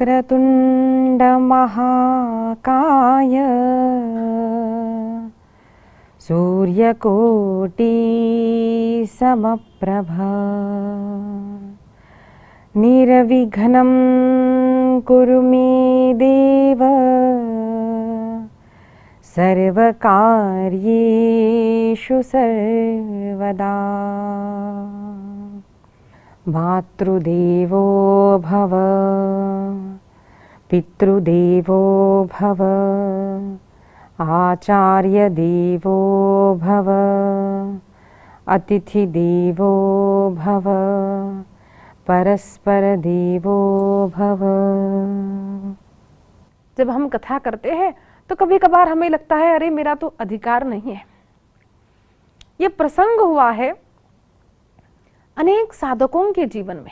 वक्रतुण्ड महाकाय सूर्यकोटि समप्रभा निर्विघ्नं कुरु मे देव सर्वकार्येषु सर्वदा। मातृदेवो भव पितृदेवो भव आचार्यदेवो भव अतिथिदेवो भव परस्पर देवो भव। जब हम कथा करते हैं तो कभी कभार हमें लगता है अरे मेरा तो अधिकार नहीं है। ये प्रसंग हुआ है अनेक साधकों के जीवन में।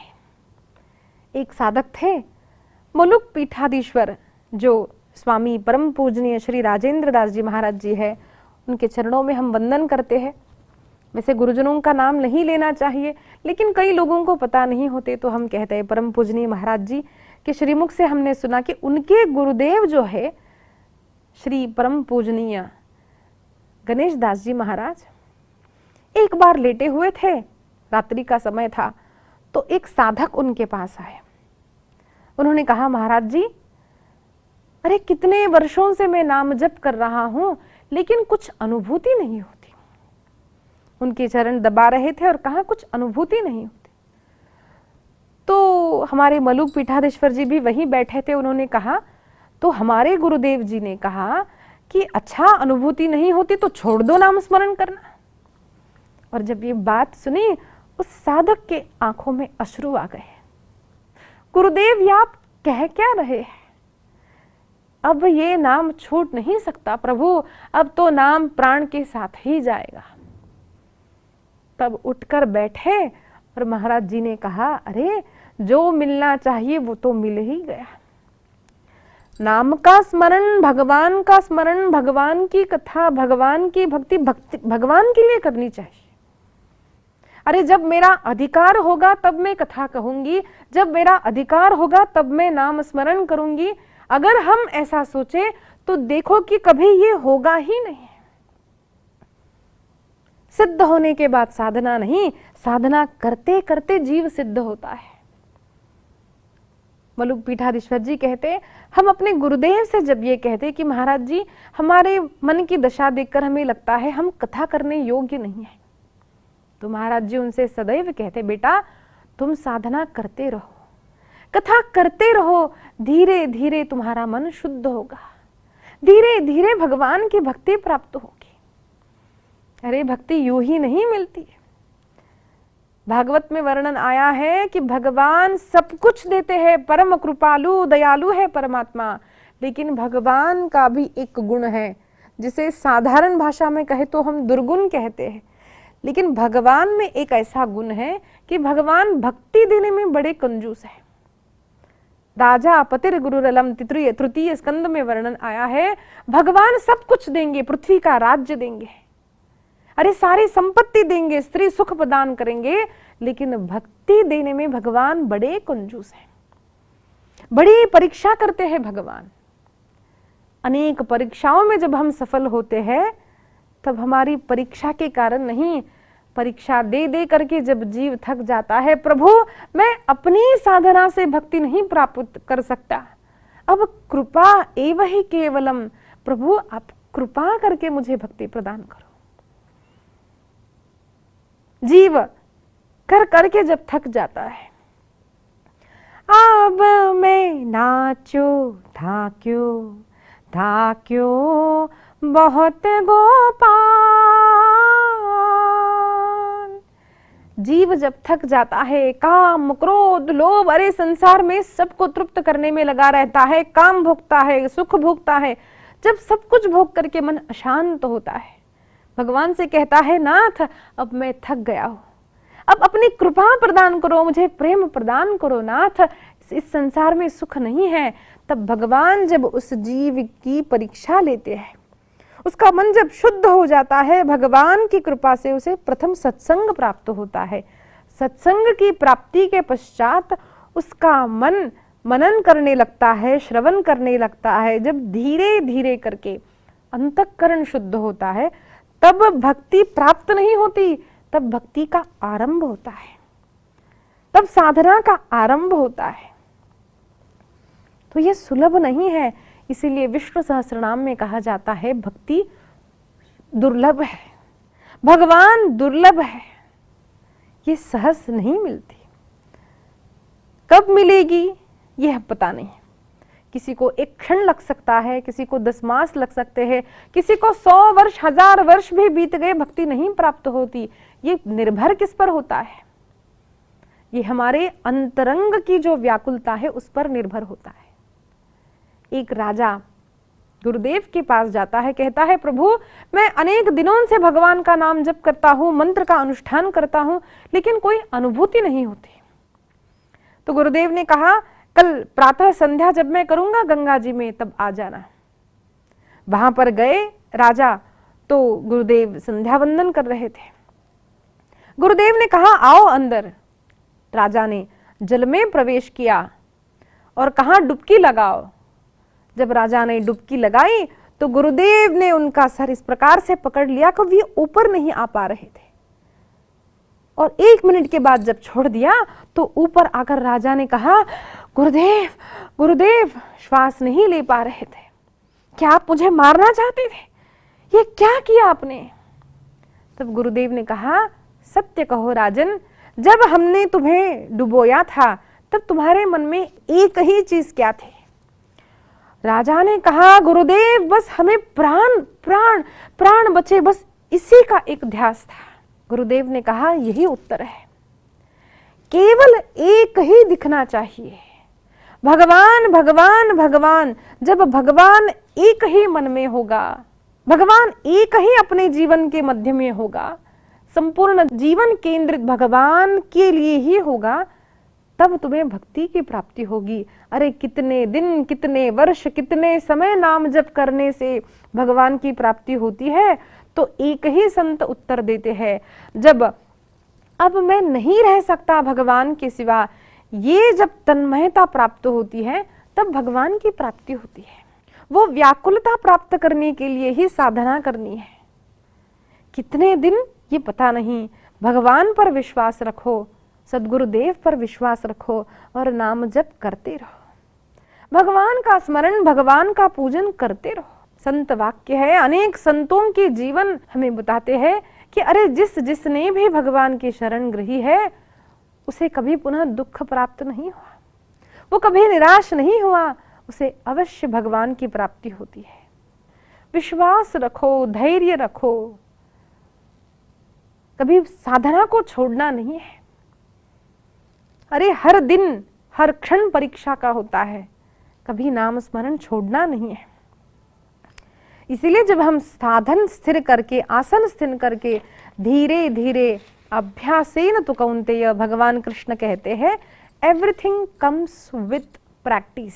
एक साधक थे मुलुक पीठाधीश्वर, जो स्वामी परम पूजनीय श्री राजेंद्र दास जी महाराज जी है। उनके चरणों में हम वंदन करते हैं। वैसे गुरुजनों का नाम नहीं लेना चाहिए, लेकिन कई लोगों को पता नहीं होते तो हम कहते हैं परम पूजनीय महाराज जी के श्रीमुख से हमने सुना कि उनके गुरुदेव जो है श्री परम पूजनीय गणेश दास जी महाराज एक बार लेटे हुए थे, रात्रि का समय था, तो एक साधक उनके पास आए। उन्होंने कहा महाराज जी, अरे कितने वर्षों से मैं नाम जप कर रहा हूं लेकिन कुछ अनुभूति नहीं होती। उनके चरण दबा रहे थे और कहा कुछ अनुभूति नहीं होती। तो हमारे मलुक पीठाधीश्वर जी भी वहीं बैठे थे। उन्होंने कहा, तो हमारे गुरुदेव जी ने कहा कि अच्छा अनुभूति नहीं होती तो छोड़ दो नाम स्मरण करना। और जब ये बात सुनी उस साधक के आंखों में अश्रु आ गए। गुरुदेव ये आप कह क्या रहे हैं? अब ये नाम छूट नहीं सकता प्रभु, अब तो नाम प्राण के साथ ही जाएगा। तब उठकर बैठे और महाराज जी ने कहा, अरे जो मिलना चाहिए वो तो मिल ही गया। नाम का स्मरण, भगवान का स्मरण, भगवान की कथा, भगवान की भक्ति भगवान के लिए करनी चाहिए। अरे जब मेरा अधिकार होगा तब मैं कथा कहूंगी, जब मेरा अधिकार होगा तब मैं नाम स्मरण करूंगी। अगर हम ऐसा सोचे तो देखो कि कभी ये होगा ही नहीं। सिद्ध होने के बाद साधना नहीं, साधना करते करते जीव सिद्ध होता है। मलुक पीठाधीश्वर जी कहते, हम अपने गुरुदेव से जब ये कहते कि महाराज जी हमारे मन की दशा देखकर हमें लगता है हम कथा करने योग्य नहीं है, तो महाराज जी उनसे सदैव कहते, बेटा तुम साधना करते रहो, कथा करते रहो, धीरे धीरे तुम्हारा मन शुद्ध होगा, धीरे धीरे भगवान की भक्ति प्राप्त होगी। अरे भक्ति यूं ही नहीं मिलती है। भागवत में वर्णन आया है कि भगवान सब कुछ देते हैं, परम कृपालु दयालु है परमात्मा। लेकिन भगवान का भी एक गुण है जिसे साधारण भाषा में कहे तो हम दुर्गुण कहते हैं, लेकिन भगवान में एक ऐसा गुण है कि भगवान भक्ति देने में बड़े कंजूस है। राजा पतिर गुरुरलम तृतीय स्कंद में वर्णन आया है, भगवान सब कुछ देंगे, पृथ्वी का राज्य देंगे, अरे सारी संपत्ति देंगे, स्त्री सुख प्रदान करेंगे, लेकिन भक्ति देने में भगवान बड़े कंजूस हैं। बड़ी परीक्षा करते हैं भगवान। अनेक परीक्षाओं में जब हम सफल होते हैं तब हमारी परीक्षा के कारण नहीं, परीक्षा दे दे करके जब जीव थक जाता है, प्रभु मैं अपनी साधना से भक्ति नहीं प्राप्त कर सकता, अब कृपा एव ही केवलम, प्रभु आप कृपा करके मुझे भक्ति प्रदान करो। जीव कर करके जब थक जाता है, अब मैं नाचो धाक्यो बहुत गोपाल। जीव जब थक जाता है, काम क्रोध लोभ, अरे संसार में सबको तृप्त करने में लगा रहता है, काम भोगता है, सुख भोगता है। जब सब कुछ भोग करके मन अशांत होता है, भगवान से कहता है, नाथ अब मैं थक गया हूं, अब अपनी कृपा प्रदान करो, मुझे प्रेम प्रदान करो नाथ, इस संसार में सुख नहीं है। तब भगवान जब उस जीव की परीक्षा लेते हैं, उसका मन जब शुद्ध हो जाता है, भगवान की कृपा से उसे प्रथम सत्संग प्राप्त होता है। सत्संग की प्राप्ति के पश्चात उसका मन मनन करने लगता है, श्रवण करने लगता है, जब धीरे धीरे करके अंतःकरण शुद्ध होता है, तब भक्ति प्राप्त नहीं होती, तब भक्ति का आरंभ होता है, तब साधना का आरंभ होता है। तो ये सुलभ नहीं है, इसीलिए विष्णु सहस्त्रनाम में कहा जाता है भक्ति दुर्लभ है, भगवान दुर्लभ है, ये सहज नहीं मिलती। कब मिलेगी यह पता नहीं, किसी को एक क्षण लग सकता है, किसी को 10 मास लग सकते हैं, किसी को 100 वर्ष 1000 वर्ष भी बीत गए, भक्ति नहीं प्राप्त होती। ये निर्भर किस पर होता है? ये हमारे अंतरंग की जो व्याकुलता है उस पर निर्भर होता है। एक राजा गुरुदेव के पास जाता है, कहता है प्रभु मैं अनेक दिनों से भगवान का नाम जप करता हूं, मंत्र का अनुष्ठान करता हूं, लेकिन कोई अनुभूति नहीं होती। तो गुरुदेव ने कहा कल प्रातः संध्या जब मैं करूंगा गंगा जी में तब आ जाना। वहां पर गए राजा, तो गुरुदेव संध्या वंदन कर रहे थे। गुरुदेव ने कहा आओ अंदर। राजा ने जल में प्रवेश किया और कहा डुबकी लगाओ। जब राजा ने डुबकी लगाई तो गुरुदेव ने उनका सर इस प्रकार से पकड़ लिया कि वे ऊपर नहीं आ पा रहे थे, और 1 मिनट के बाद जब छोड़ दिया तो ऊपर आकर राजा ने कहा गुरुदेव गुरुदेव, श्वास नहीं ले पा रहे थे, क्या आप मुझे मारना चाहते थे? ये क्या किया आपने? तब गुरुदेव ने कहा सत्य कहो राजन, जब हमने तुम्हें डुबोया था तब तुम्हारे मन में एक ही चीज क्या थी? राजा ने कहा गुरुदेव बस हमें प्राण प्राण प्राण बचे, बस इसी का एक ध्यास था। गुरुदेव ने कहा यही उत्तर है, केवल एक ही दिखना चाहिए, भगवान भगवान भगवान। जब भगवान एक ही मन में होगा, भगवान एक ही अपने जीवन के मध्य में होगा, संपूर्ण जीवन केंद्रित भगवान के लिए ही होगा, तब तुम्हें भक्ति की प्राप्ति होगी। अरे कितने दिन, कितने वर्ष, कितने समय नाम जप करने से भगवान की प्राप्ति होती है? तो एक ही संत उत्तर देते हैं, जब अब मैं नहीं रह सकता भगवान के सिवा, ये जब तन्मयता प्राप्त होती है तब भगवान की प्राप्ति होती है। वो व्याकुलता प्राप्त करने के लिए ही साधना करनी है। कितने दिन ये पता नहीं, भगवान पर विश्वास रखो, सद्गुरुदेव पर विश्वास रखो और नाम जप करते रहो, भगवान का स्मरण, भगवान का पूजन करते रहो। संत वाक्य है, अनेक संतों के जीवन हमें बताते हैं कि अरे जिसने भी भगवान की शरण ग्रही है उसे कभी पुनः दुख प्राप्त नहीं हुआ, वो कभी निराश नहीं हुआ, उसे अवश्य भगवान की प्राप्ति होती है। विश्वास रखो, धैर्य रखो, कभी साधना को छोड़ना नहीं है। अरे हर दिन हर क्षण परीक्षा का होता है, कभी नाम स्मरण छोड़ना नहीं है। इसीलिए जब हम साधन स्थिर करके, आसन स्थिर करके धीरे धीरे अभ्यासेन तु कौन्तेय, भगवान कृष्ण कहते हैं एवरीथिंग कम्स विथ प्रैक्टिस।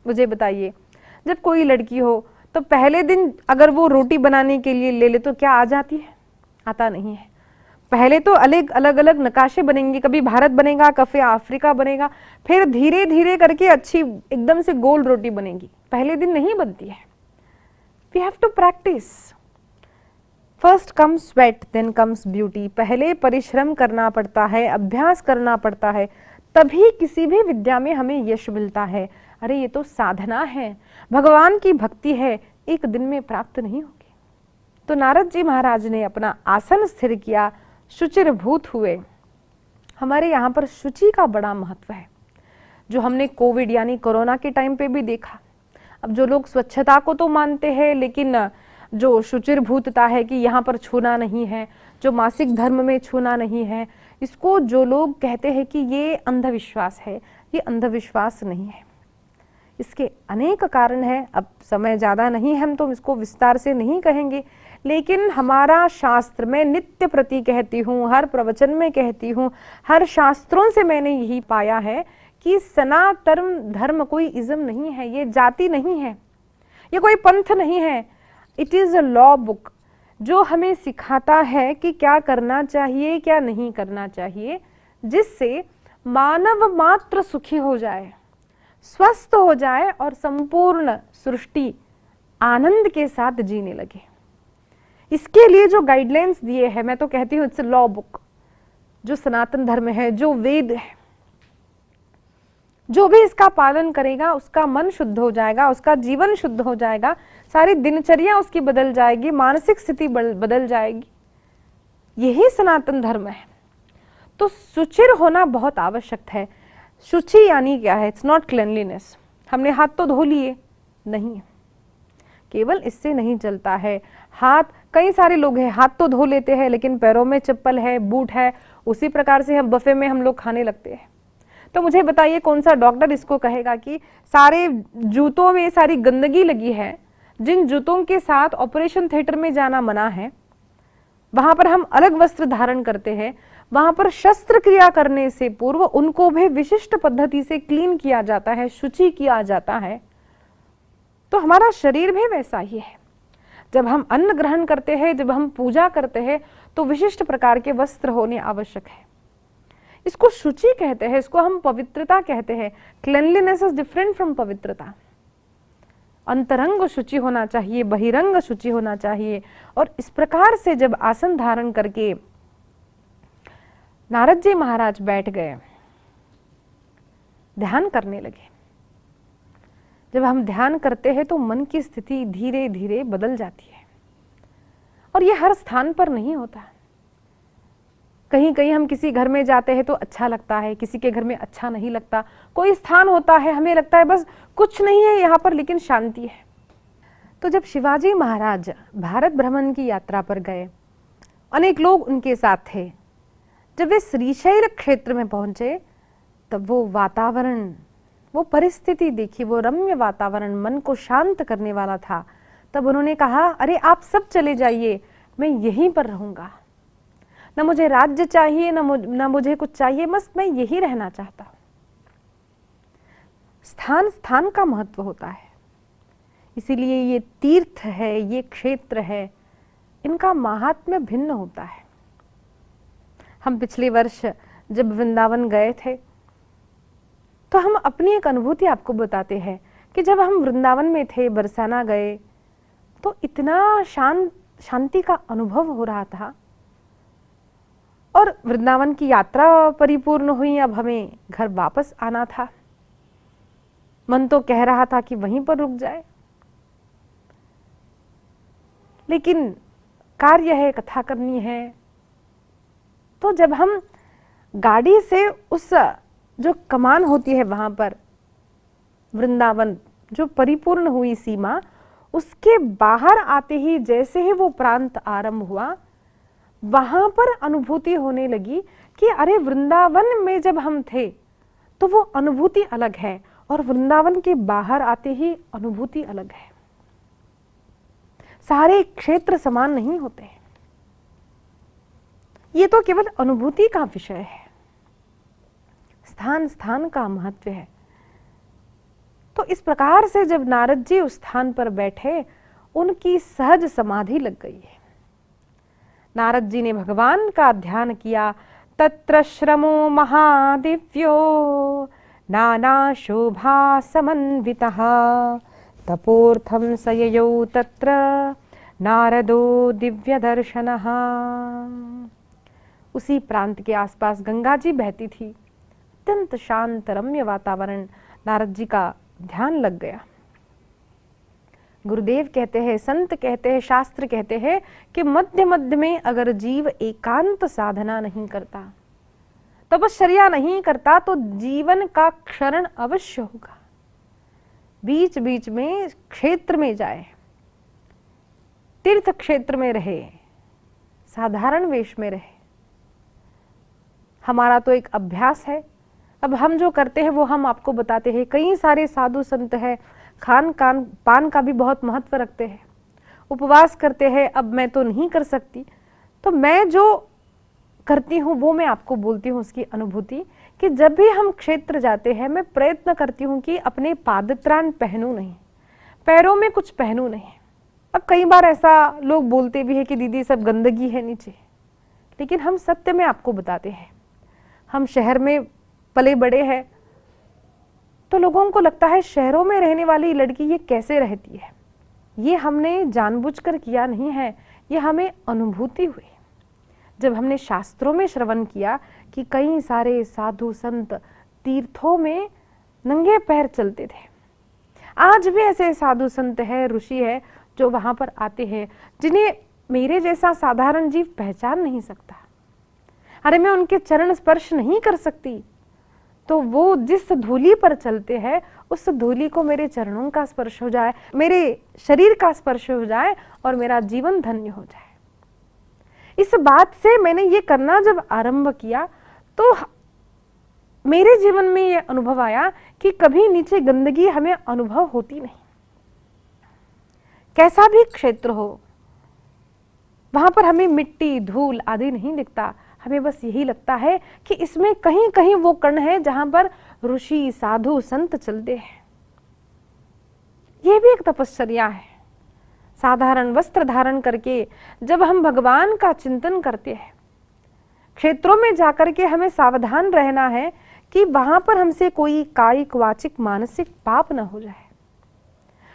मुझे बताइए, जब कोई लड़की हो तो पहले दिन अगर वो रोटी बनाने के लिए ले ले तो क्या आ जाती है? आता नहीं है। पहले तो अलग अलग नकाशे बनेंगे, कभी भारत बनेगा, कभी अफ्रीका बनेगा, फिर धीरे धीरे करके अच्छी एकदम से गोल रोटी बनेगी। पहले दिन नहीं बनती है। We have to practise. First comes sweat then comes beauty. पहले परिश्रम करना पड़ता है, अभ्यास करना पड़ता है, तभी किसी भी विद्या में हमें यश मिलता है। अरे ये तो साधना है, भगवान की भक्ति है, एक दिन में प्राप्त नहीं होगी। तो नारद जी महाराज ने अपना आसन स्थिर किया, शुचिर्भूत हुए। हमारे यहाँ पर शुचि का बड़ा महत्व है, जो हमने कोविड यानी कोरोना के टाइम पे भी देखा। अब जो लोग स्वच्छता को तो मानते हैं, लेकिन जो शुचिर्भूतता है कि यहाँ पर छूना नहीं है, जो मासिक धर्म में छूना नहीं है, इसको जो लोग कहते हैं कि ये अंधविश्वास है, ये अंधविश्वास नहीं है। इसके अनेक कारण हैं। अब समय ज़्यादा नहीं है, हम तो इसको विस्तार से नहीं कहेंगे, लेकिन हमारा शास्त्र में नित्य प्रति कहती हूँ, हर प्रवचन में कहती हूँ, हर शास्त्रों से मैंने यही पाया है कि सनातन धर्म कोई इज्म नहीं है, ये जाति नहीं है, ये कोई पंथ नहीं है। It is a law book जो हमें सिखाता है कि क्या करना चाहिए, क्या नहीं करना चाहिए, जिससे मानव मात्र सुखी हो जाए। स्वस्थ हो जाए और संपूर्ण सृष्टि आनंद के साथ जीने लगे। इसके लिए जो गाइडलाइंस दिए हैं, मैं तो कहती हूँ इट्स अ लॉ बुक। जो सनातन धर्म है, जो वेद है, जो भी इसका पालन करेगा उसका मन शुद्ध हो जाएगा, उसका जीवन शुद्ध हो जाएगा, सारी दिनचर्या उसकी बदल जाएगी, मानसिक स्थिति बदल जाएगी। यही सनातन धर्म है। तो सुचिर होना बहुत आवश्यक है। शुचि यानी क्या है? It's not cleanliness. हमने हाथ तो धो लिए, नहीं, केवल इससे नहीं चलता है। हाथ, कई सारे लोग हैं हाथ तो धो लेते हैं लेकिन पैरों में चप्पल है, बूट है, उसी प्रकार से हम बफे में हम लोग खाने लगते हैं। तो मुझे बताइए कौन सा डॉक्टर इसको कहेगा कि सारे जूतों में सारी गंदगी लगी है, जिन जूतों के साथ ऑपरेशन थिएटर में जाना मना है, वहां पर हम अलग वस्त्र धारण करते हैं, वहां पर शस्त्र क्रिया करने से पूर्व उनको भी विशिष्ट पद्धति से क्लीन किया जाता है, शुचि किया जाता है। तो हमारा शरीर भी वैसा ही है। जब हम अन्न ग्रहण करते हैं, जब हम पूजा करते हैं, तो विशिष्ट प्रकार के वस्त्र होने आवश्यक है। इसको शुचि कहते हैं, इसको हम पवित्रता कहते हैं। क्लेनलीनेस इज डिफरेंट फ्रॉम पवित्रता। अंतरंग शुचि होना चाहिए, बहिरंग शुचि होना चाहिए। और इस प्रकार से जब आसन धारण करके नारद जी महाराज बैठ गए, ध्यान करने लगे। जब हम ध्यान करते हैं तो मन की स्थिति धीरे धीरे बदल जाती है। और ये हर स्थान पर नहीं होता। कहीं कहीं हम किसी घर में जाते हैं तो अच्छा लगता है, किसी के घर में अच्छा नहीं लगता। कोई स्थान होता है हमें लगता है बस कुछ नहीं है यहाँ पर, लेकिन शांति है। तो जब शिवाजी महाराज भारत भ्रमण की यात्रा पर गए, अनेक लोग उनके साथ थे। जब वे श्रीशैल क्षेत्र में पहुंचे तब वो वातावरण, वो परिस्थिति देखी, वो रम्य वातावरण मन को शांत करने वाला था। तब उन्होंने कहा, अरे आप सब चले जाइए, मैं यहीं पर रहूंगा। न मुझे राज्य चाहिए, न मुझे कुछ चाहिए, बस मैं यही रहना चाहता हूं। स्थान स्थान का महत्व होता है, इसीलिए ये तीर्थ है, ये क्षेत्र है, इनका महात्म्य भिन्न होता है। हम पिछले वर्ष जब वृंदावन गए थे तो हम अपनी एक अनुभूति आपको बताते हैं कि जब हम वृंदावन में थे, बरसाना गए, तो इतना शांति का अनुभव हो रहा था। और वृंदावन की यात्रा परिपूर्ण हुई, अब हमें घर वापस आना था। मन तो कह रहा था कि वहीं पर रुक जाए, लेकिन कार्य है, कथा करनी है। तो जब हम गाड़ी से उस जो कमान होती है वहां पर, वृंदावन जो परिपूर्ण हुई सीमा, उसके बाहर आते ही जैसे ही वो प्रांत आरंभ हुआ, वहां पर अनुभूति होने लगी कि अरे वृंदावन में जब हम थे तो वो अनुभूति अलग है, और वृंदावन के बाहर आते ही अनुभूति अलग है। सारे क्षेत्र समान नहीं होते, ये तो केवल अनुभूति का विषय है। स्थान स्थान का महत्व है। तो इस प्रकार से जब नारद जी उस स्थान पर बैठे, उनकी सहज समाधि लग गई है। नारद जी ने भगवान का ध्यान किया। तत्र श्रमो महादिव्यो नाना शोभा समन्वितः तपोर्थम सययौ तत्र नारदो दिव्य दर्शनः। उसी प्रांत के आसपास गंगा जी बहती थी। अत्यंत शांत रम्य वातावरण, नारद जी का ध्यान लग गया। गुरुदेव कहते हैं, संत कहते हैं, शास्त्र कहते हैं कि मध्य मध्य में अगर जीव एकांत साधना नहीं करता, तपश्चर्या नहीं करता, तो जीवन का क्षरण अवश्य होगा। बीच बीच में क्षेत्र में जाए, तीर्थ क्षेत्र में रहे, साधारण वेश में रहे। हमारा तो एक अभ्यास है। अब हम जो करते हैं वो हम आपको बताते हैं। कई सारे साधु संत हैं, खान पान का भी बहुत महत्व रखते हैं, उपवास करते हैं। अब मैं तो नहीं कर सकती, तो मैं जो करती हूँ वो मैं आपको बोलती हूँ उसकी अनुभूति, कि जब भी हम क्षेत्र जाते हैं मैं प्रयत्न करती हूँ कि अपने पादत्राण पहनूं नहीं, पैरों में कुछ पहनूं नहीं। अब कई बार ऐसा लोग बोलते भी है कि दीदी सब गंदगी है नीचे, लेकिन हम सत्य में आपको बताते हैं। हम शहर में पले बड़े हैं, तो लोगों को लगता है शहरों में रहने वाली लड़की ये कैसे रहती है। ये हमने जानबूझकर किया नहीं है, ये हमें अनुभूति हुई जब हमने शास्त्रों में श्रवण किया कि कई सारे साधु संत तीर्थों में नंगे पैर चलते थे। आज भी ऐसे साधु संत है, ऋषि है जो वहां पर आते हैं, जिन्हें मेरे जैसा साधारण जीव पहचान नहीं सकता। अरे मैं उनके चरण स्पर्श नहीं कर सकती, तो वो जिस धूली पर चलते हैं उस धूली को मेरे चरणों का स्पर्श हो जाए, मेरे शरीर का स्पर्श हो जाए और मेरा जीवन धन्य हो जाए। इस बात से मैंने ये करना जब आरंभ किया तो मेरे जीवन में ये अनुभव आया कि कभी नीचे गंदगी हमें अनुभव होती नहीं। कैसा भी क्षेत्र हो, वहां पर हमें मिट्टी, धूल आदि नहीं दिखता। हमें बस यही लगता है कि इसमें कहीं कहीं वो कण है जहां पर ऋषि, साधु, संत चलते हैं। ये भी एक तपश्चर्या है। साधारण वस्त्र धारण करके जब हम भगवान का चिंतन करते हैं, क्षेत्रों में जाकर के हमें सावधान रहना है कि वहां पर हमसे कोई कायिक, वाचिक, मानसिक पाप न हो जाए।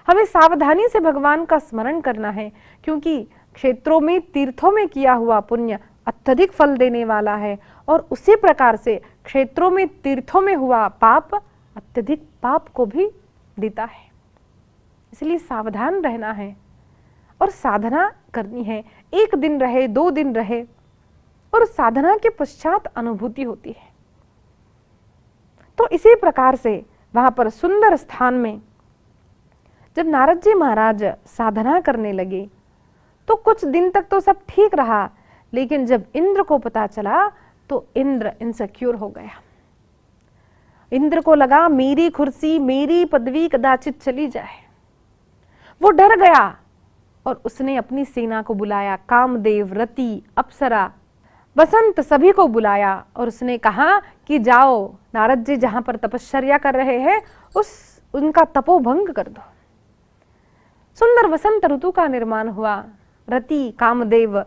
हमें सावधानी से भगवान का स्मरण करना है, क्योंकि क्षेत्रों में, तीर्थों में किया हुआ पुण्य अत्यधिक फल देने वाला है और उसी प्रकार से क्षेत्रों में, तीर्थों में हुआ पाप अत्यधिक पाप को भी देता है। इसलिए सावधान रहना है और साधना करनी है। एक दिन रहे, 2 दिन रहे, और साधना के पश्चात अनुभूति होती है। तो इसी प्रकार से वहां पर सुंदर स्थान में जब नारद जी महाराज साधना करने लगे तो कुछ दिन तक तो सब ठीक रहा, लेकिन जब इंद्र को पता चला तो इंद्र इनसिक्योर हो गया। इंद्र को लगा मेरी कुर्सी, मेरी पदवी कदाचित चली जाए। वो डर गया और उसने अपनी सेना को बुलाया, कामदेव, रति, अप्सरा, बसंत सभी को बुलाया और उसने कहा कि जाओ, नारद जी जहां पर तपश्चर्या कर रहे हैं उनका तपोभंग कर दो। सुंदर वसंत ऋतु का निर्माण हुआ। रति, कामदेव,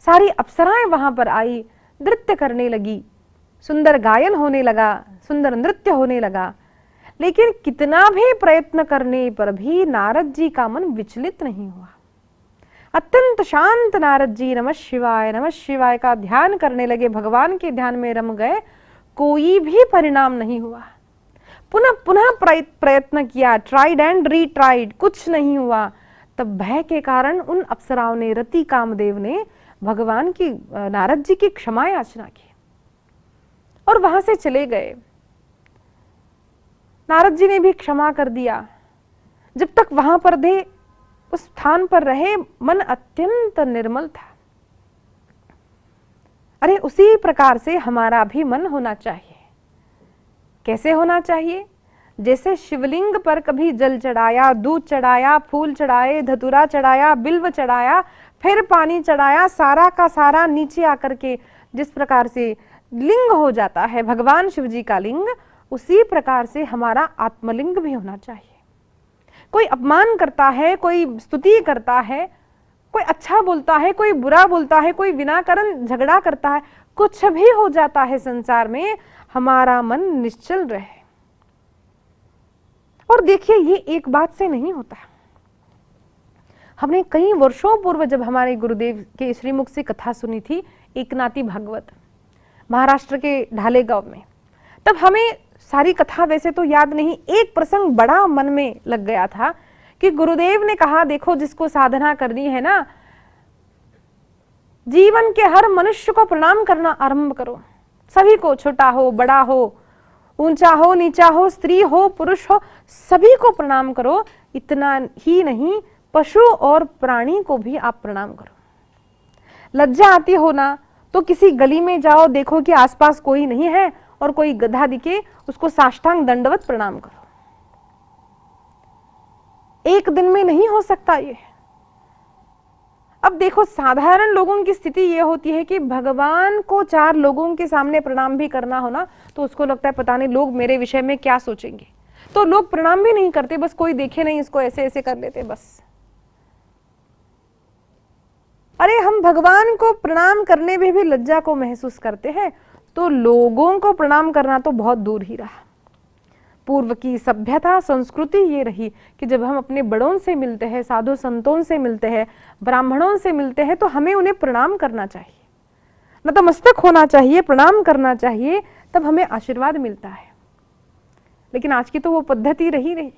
सारी अप्सराएं वहां पर आई, नृत्य करने लगी, सुंदर गायन होने लगा, सुंदर नृत्य होने लगा। लेकिन कितना भी प्रयत्न करने पर भी नारद जी का मन विचलित नहीं हुआ। अत्यंत शांत नारद जी नमः शिवाय का ध्यान करने लगे, भगवान के ध्यान में रम गए। कोई भी परिणाम नहीं हुआ। पुनः पुनः प्रयत्न किया, ट्राइड एंड रीट्राइड, कुछ नहीं हुआ। तब भय के कारण उन अप्सराओं ने, रति, कामदेव ने भगवान की, नारद जी की क्षमा याचना की और वहां से चले गए। नारद जी ने भी क्षमा कर दिया। जब तक वहां पर थे, उस स्थान पर रहे, मन अत्यंत निर्मल था। अरे उसी प्रकार से हमारा भी मन होना चाहिए। कैसे होना चाहिए? जैसे शिवलिंग पर कभी जल चढ़ाया, दूध चढ़ाया, फूल चढ़ाए, धतूरा चढ़ाया, बिल्व चढ़ाया, फिर पानी चढ़ाया, सारा का सारा नीचे आकर के जिस प्रकार से लिंग हो जाता है भगवान शिव जी का लिंग, उसी प्रकार से हमारा आत्मलिंग भी होना चाहिए। कोई अपमान करता है, कोई स्तुति करता है, कोई अच्छा बोलता है, कोई बुरा बोलता है, कोई बिना कारण झगड़ा करता है, कुछ भी हो जाता है संसार में, हमारा मन निश्चल रहे। और देखिए, ये एक बात से नहीं होता। हमने कई वर्षों पूर्व जब हमारे गुरुदेव के श्रीमुख से कथा सुनी थी, एकनाथी भागवत, महाराष्ट्र के ढालेगांव में, तब हमें सारी कथा वैसे तो याद नहीं, एक प्रसंग बड़ा मन में लग गया था कि गुरुदेव ने कहा, देखो जिसको साधना करनी है ना, जीवन के हर मनुष्य को प्रणाम करना आरंभ करो। सभी को, छोटा हो, बड़ा हो, ऊंचा हो, नीचा हो, स्त्री हो, पुरुष हो, सभी को प्रणाम करो। इतना ही नहीं, पशु और प्राणी को भी आप प्रणाम करो। लज्जा आती हो ना, तो किसी गली में जाओ, देखो कि आसपास कोई नहीं है और कोई गधा दिखे, उसको साष्टांग दंडवत प्रणाम करो। एक दिन में नहीं हो सकता ये। अब देखो, साधारण लोगों की स्थिति ये होती है कि भगवान को 4 लोगों के सामने प्रणाम भी करना हो ना, तो उसको लगता है पता नहीं लोग मेरे विषय में क्या सोचेंगे, तो लोग प्रणाम भी नहीं करते, बस कोई देखे नहीं इसको ऐसे ऐसे कर लेते बस। अरे हम भगवान को प्रणाम करने में भी लज्जा को महसूस करते हैं, तो लोगों को प्रणाम करना तो बहुत दूर ही रहा। पूर्व की सभ्यता संस्कृति ये रही कि जब हम अपने बड़ों से मिलते हैं, साधु संतों से मिलते हैं, ब्राह्मणों से मिलते हैं, तो हमें उन्हें प्रणाम करना चाहिए, नतमस्तक होना चाहिए, प्रणाम करना चाहिए, तब हमें आशीर्वाद मिलता है। लेकिन आज की तो वो पद्धति रही नहीं।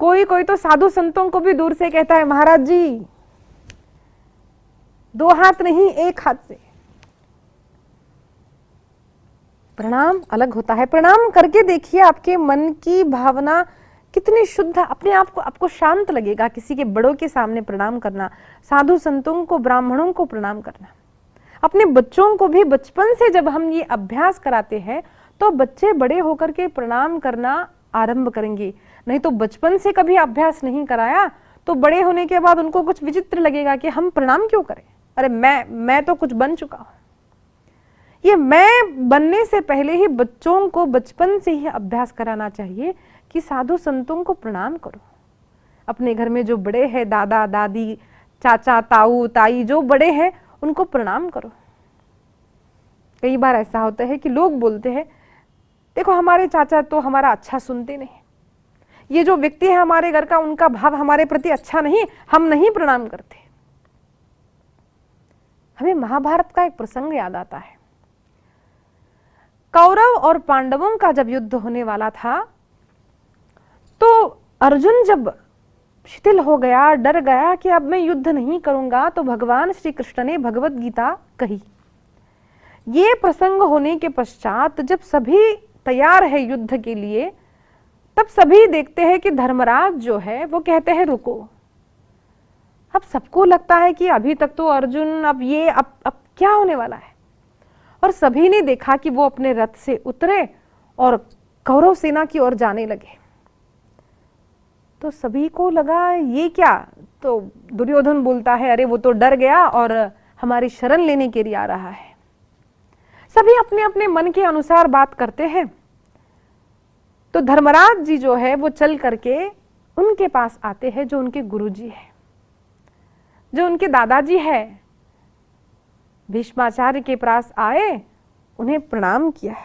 कोई कोई तो साधु संतों को भी दूर से कहता है, महाराज जी 2 हाथ नहीं 1 हाथ से। प्रणाम अलग होता है। प्रणाम करके देखिए आपके मन की भावना कितनी शुद्ध, अपने आप को आपको शांत लगेगा। किसी के बड़ों के सामने प्रणाम करना, साधु संतों को, ब्राह्मणों को प्रणाम करना। अपने बच्चों को भी बचपन से जब हम ये अभ्यास कराते हैं तो बच्चे बड़े होकर के प्रणाम करना आरंभ करेंगे। नहीं तो बचपन से कभी अभ्यास नहीं कराया तो बड़े होने के बाद उनको कुछ विचित्र लगेगा कि हम प्रणाम क्यों करें, अरे मैं तो कुछ बन चुका हूं। ये मैं बनने से पहले ही बच्चों को बचपन से ही अभ्यास कराना चाहिए कि साधु संतों को प्रणाम करो। अपने घर में जो बड़े हैं, दादा दादी, चाचा ताऊ ताई, जो बड़े हैं उनको प्रणाम करो। कई बार ऐसा होता है कि लोग बोलते हैं, देखो हमारे चाचा तो हमारा अच्छा सुनते नहीं, ये जो व्यक्ति है हमारे घर का, उनका भाव हमारे प्रति अच्छा नहीं, हम नहीं प्रणाम करते। हमें महाभारत का एक प्रसंग याद आता है। कौरव और पांडवों का जब युद्ध होने वाला था तो अर्जुन जब शिथिल हो गया, डर गया कि अब मैं युद्ध नहीं करूंगा, तो भगवान श्री कृष्ण ने भगवत गीता कही। ये प्रसंग होने के पश्चात जब सभी तैयार है युद्ध के लिए, तब सभी देखते हैं कि धर्मराज जो है वो कहते हैं रुको। अब सबको लगता है कि अभी तक तो अर्जुन, अब क्या होने वाला है। और सभी ने देखा कि वो अपने रथ से उतरे और कौरव सेना की ओर जाने लगे। तो सभी को लगा ये क्या, तो दुर्योधन बोलता है, अरे वो तो डर गया और हमारी शरण लेने के लिए आ रहा है। सभी अपने अपने मन के अनुसार बात करते हैं। तो धर्मराज जी जो है वो चल करके उनके पास आते हैं, जो उनके गुरुजी है, जो उनके दादाजी है। भीष्माचार्य के पास आए, उन्हें प्रणाम किया।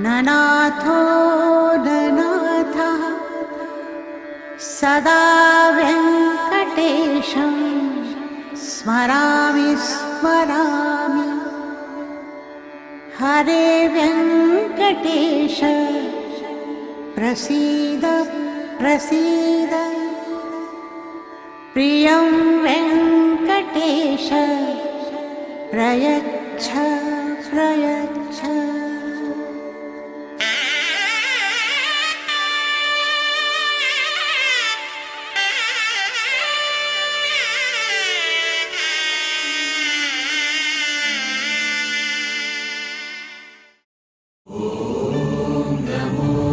ननाथो ननाथः सदा वेङ्कटेशं स्मरामि स्मरामि। हरे वेङ्कटेश प्रसीद प्रसीद। प्रियं वेङ्कटेश प्रयच्छ प्रयच्छ। नमो